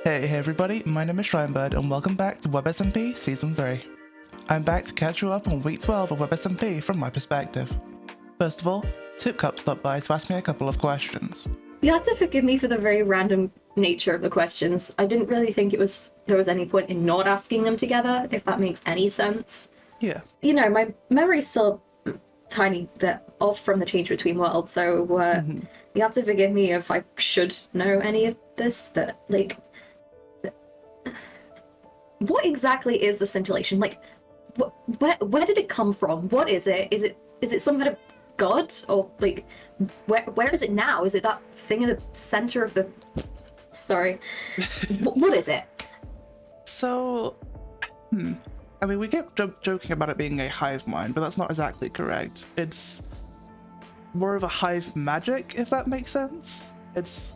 Hey everybody, my name is Shrinebird and welcome back to WebSMP Season 3. I'm back to catch you up on Week 12 of WebSMP from my perspective. First of all, Tipcup stopped by to ask me a couple of questions. You have to forgive me for the very random nature of the questions. I didn't really think there was any point in not asking them together, if that makes any sense. Yeah. You know, my memory's still tiny bit off from the change between worlds, so you have to forgive me if I should know any of this, but, like, what exactly is the scintillation? Like, where did it come from? What is it? Is it some kind of god? Or, like, where is it now? Is it that thing in the center of the... Sorry. What is it? So, I mean, we kept joking about it being a hive mind, but that's not exactly correct. It's more of a hive magic, if that makes sense. It's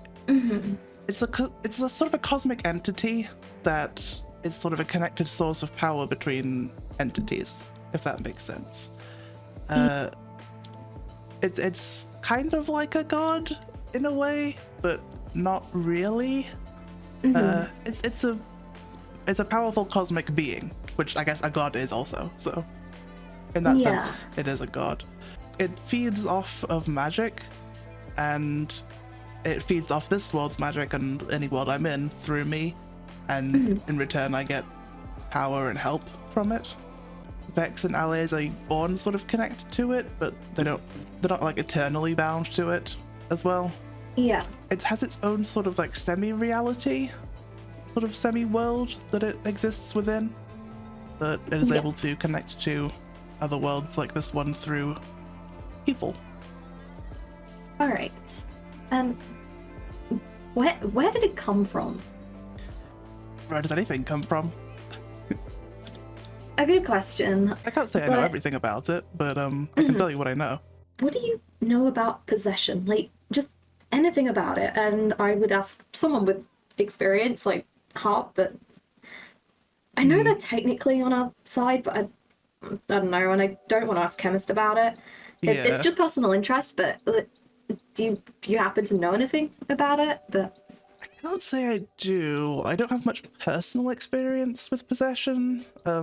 a sort of a cosmic entity that is sort of a connected source of power between entities, if that makes sense. It's kind of like a god in a way, but not really. It's a powerful cosmic being, which I guess a god is also. So, in that sense, it is a god. It feeds off of magic, and it feeds off this world's magic and any world I'm in through me, and in return I get power and help from it. Vex and allies are born sort of connected to it, but they're not like eternally bound to it as well. Yeah. It has its own sort of like semi-reality, sort of semi-world that it exists within, but it is able to connect to other worlds like this one through people. Alright. Where did it come from? Where does anything come from? A good question. I can't say I know everything about it, but I can tell you what I know. What do you know about possession? Like, just anything about it. And I would ask someone with experience, like Hart, but I know they're technically on our side, but I don't know, and I don't want to ask Chemist about it. It's just personal interest, but do you happen to know anything about it? But I can't say I do. I don't have much personal experience with possession. I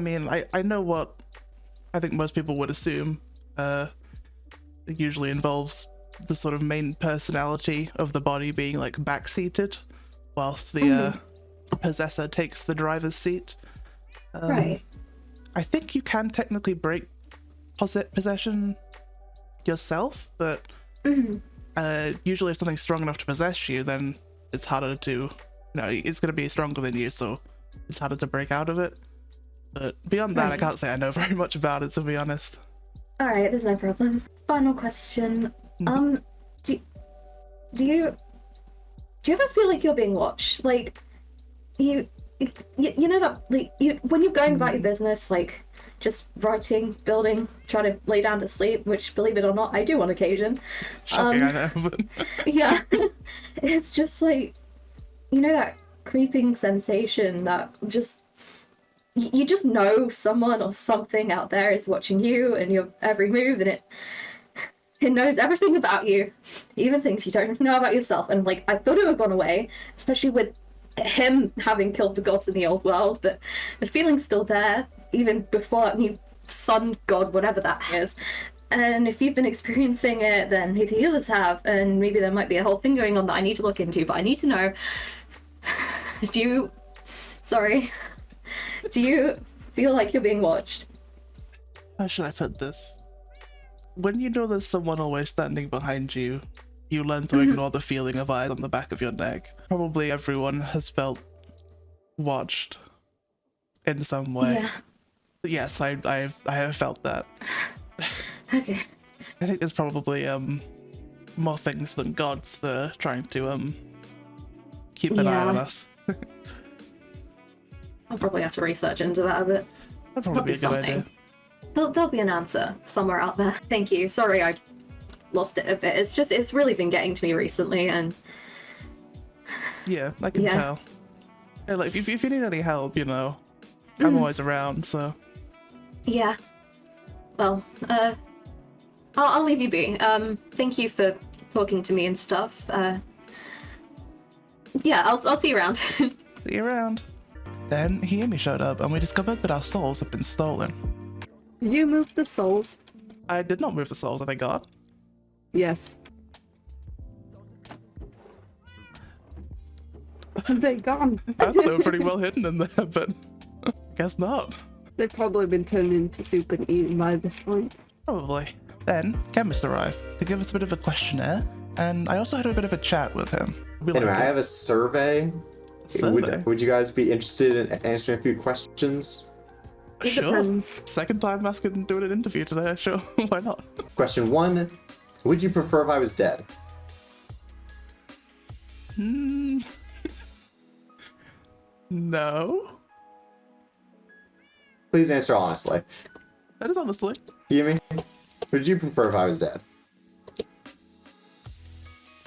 mean, I know what I think most people would assume. It usually involves the sort of main personality of the body being like backseated, whilst the possessor takes the driver's seat. Right. I think you can technically break possession yourself, but usually if something's strong enough to possess you, then it's harder to, it's going to be stronger than you, so it's harder to break out of it. But beyond that, I can't say I know very much about it, to be honest. All right, there's no problem. Final question. Do you ever feel like you're being watched? Like, you know that, like, when you're going about your business, like, just writing, building, trying to lay down to sleep, which, believe it or not, I do on occasion. Shocking, I know. But... yeah. It's just like, that creeping sensation that just, you just know someone or something out there is watching you and your every move, and it knows everything about you, even things you don't know about yourself. And, like, I thought it had gone away, especially with him having killed the gods in the old world, but the feeling's still there, even before that new sun god, whatever that is. And if you've been experiencing it, then maybe the others have, and maybe there might be a whole thing going on that I need to look into, but I need to know, do you feel like you're being watched? How should I put this? When you know there's someone always standing behind you, you learn to ignore the feeling of eyes on the back of your neck. Probably everyone has felt watched in some way. Yeah. Yes, I have felt that. Okay. I think there's probably more things than gods that are trying to keep an eye on us. I'll probably have to research into that a bit. That'd probably be a good idea. There'll be an answer somewhere out there. Thank you. Sorry I lost it a bit. It's really been getting to me recently, and yeah, I can tell. Yeah, like if you need any help, I'm always around, so yeah. Well, I'll leave you be. Thank you for talking to me and stuff. Yeah, I'll see you around. See you around. Then Hiyumi showed up and we discovered that our souls had been stolen. Did you move the souls? I did not move the souls that I got. Yes. They're gone. I thought they were pretty well hidden in there, but guess not. They've probably been turned into soup and eaten by this point. Probably. Then Chemist arrived to give us a bit of a questionnaire, and I also had a bit of a chat with him. Anyway, I have a survey. Survey? Would you guys be interested in answering a few questions? It Sure. depends. Second time asking doing an interview today. Sure, why not? Question 1. Would you prefer if I was dead? No. Please answer honestly. That is honestly. Yumi, would you prefer if I was dead?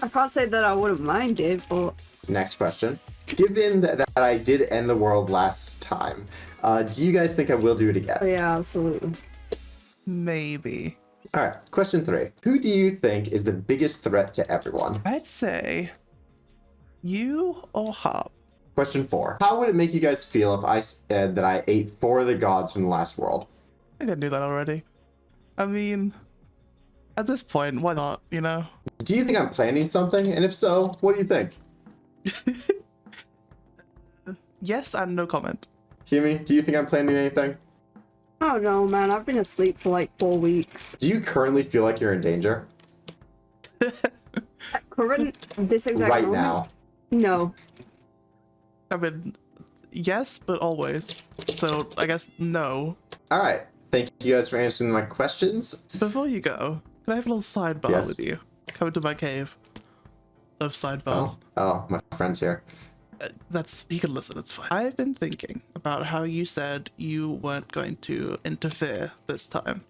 I can't say that I wouldn't mind it, but Next question. Given that I did end the world last time, do you guys think I will do it again? oh yeah, absolutely. Maybe. Alright, question 3. Who do you think is the biggest threat to everyone? I'd say you or Hop. Question 4. How would it make you guys feel if I said that I ate 4 of the gods from the last world? I think I knew that already. I mean, at this point, why not, you know? Do you think I'm planning something? And if so, what do you think? Yes and no comment. Yumi, do you think I'm planning anything? I don't know, man. I've been asleep for like 4 weeks. Do you currently feel like you're in danger? At current, this exact Right moment? now. No. I mean, yes, but always. So I guess no. Alright, thank you guys for answering my questions. Before you go, can I have a little sidebar Yes. with you? Come to my cave of sidebars. Oh, my friend's here. That's, you can listen, it's fine. I've been thinking about how you said you weren't going to interfere this time.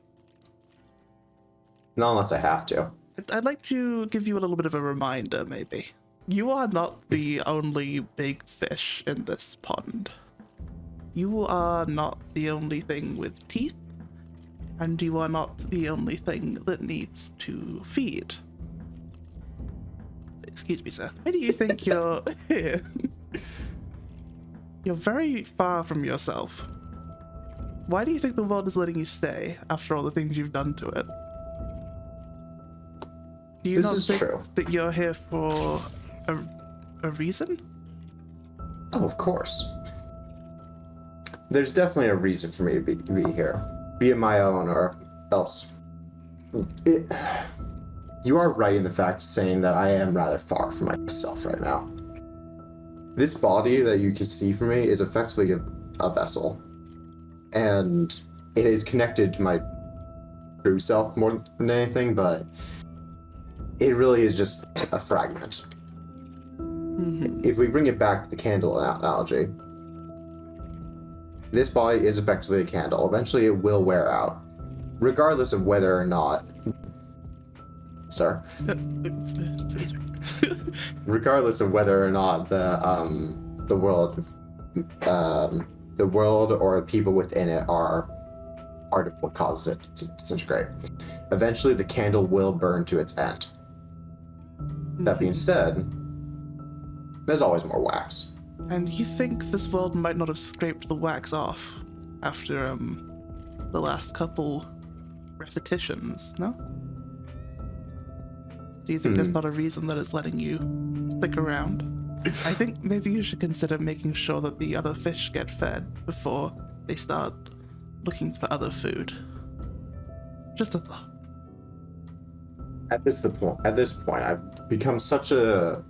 Not unless I have to. I'd like to give you a little bit of a reminder, maybe. You are not the only big fish in this pond. You are not the only thing with teeth, and you are not the only thing that needs to feed. Excuse me, sir. Why do you think you're here? You're very far from yourself. Why do you think the world is letting you stay after all the things you've done to it? Do you This not is think true. that you're here for a reason? Oh, of course. There's definitely a reason for me to be here. Be it my own or else. You are right in the fact saying that I am rather far from myself right now. This body that you can see from me is effectively a vessel. And it is connected to my true self more than anything, but it really is just a fragment. If we bring it back to the candle analogy, this body is effectively a candle. Eventually it will wear out, regardless of whether or not... Sir? Regardless of whether or not the world or the people within it are part of what causes it to disintegrate. Eventually the candle will burn to its end. That being said, there's always more wax. And you think this world might not have scraped the wax off after the last couple repetitions, no? Do you think there's not a reason that it's letting you stick around? I think maybe you should consider making sure that the other fish get fed before they start looking for other food. Just a thought. At this point, I've become such a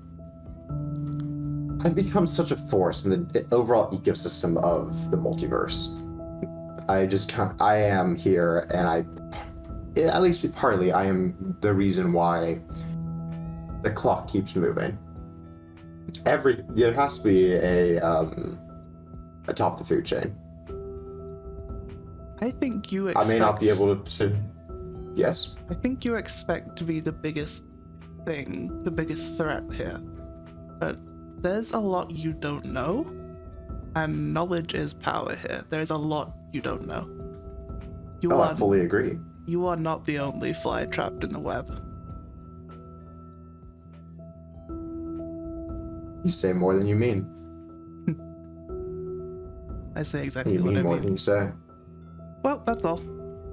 force in the overall ecosystem of the multiverse. I am here, and at least partly, I am the reason why the clock keeps moving. There has to be a top the food chain. I think you expect... I may not be able to. Yes. I think you expect to be the biggest thing, the biggest threat here. But there's a lot you don't know, and knowledge is power here. There's a lot you don't know. I fully agree. You are not the only fly trapped in the web. You say more than you mean. I say exactly You what I mean more mean. than you say. Well, that's all.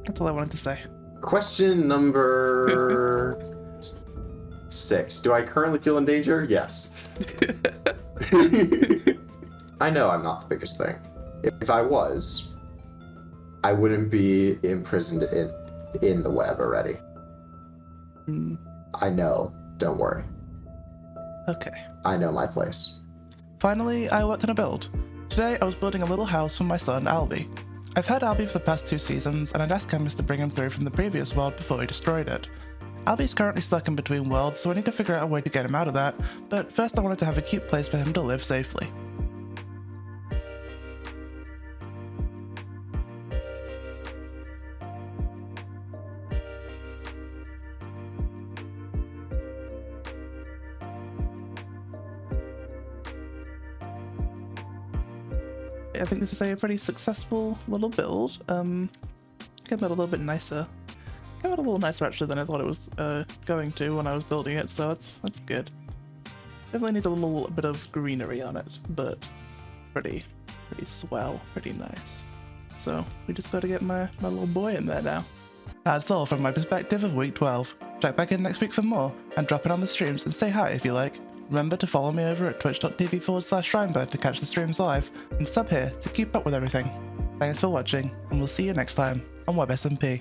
That's all I wanted to say. Question number 6. Do I currently feel in danger? Yes. I know I'm not the biggest thing. If I was, I wouldn't be imprisoned in the web already. I know. Don't worry. Okay. I know my place. Finally, I worked on a build. Today, I was building a little house for my son, Albie. I've had Albie for the past 2 seasons, and I'd asked Chemist to bring him through from the previous world before he destroyed it. Albie's currently stuck in between worlds, so I need to figure out a way to get him out of that, but first I wanted to have a cute place for him to live safely. I think this is a pretty successful little build. Came out a little bit nicer. Came out a little nicer actually than I thought it was going to when I was building it, so that's good. Definitely needs a little bit of greenery on it, but pretty swell, pretty nice. So we just gotta get my little boy in there now. That's all from my perspective of week 12. Check back in next week for more, and drop in on the streams and say hi if you like. Remember to follow me over at twitch.tv/Shrinebird to catch the streams live, and sub here to keep up with everything. Thanks for watching, and we'll see you next time on WebSMP.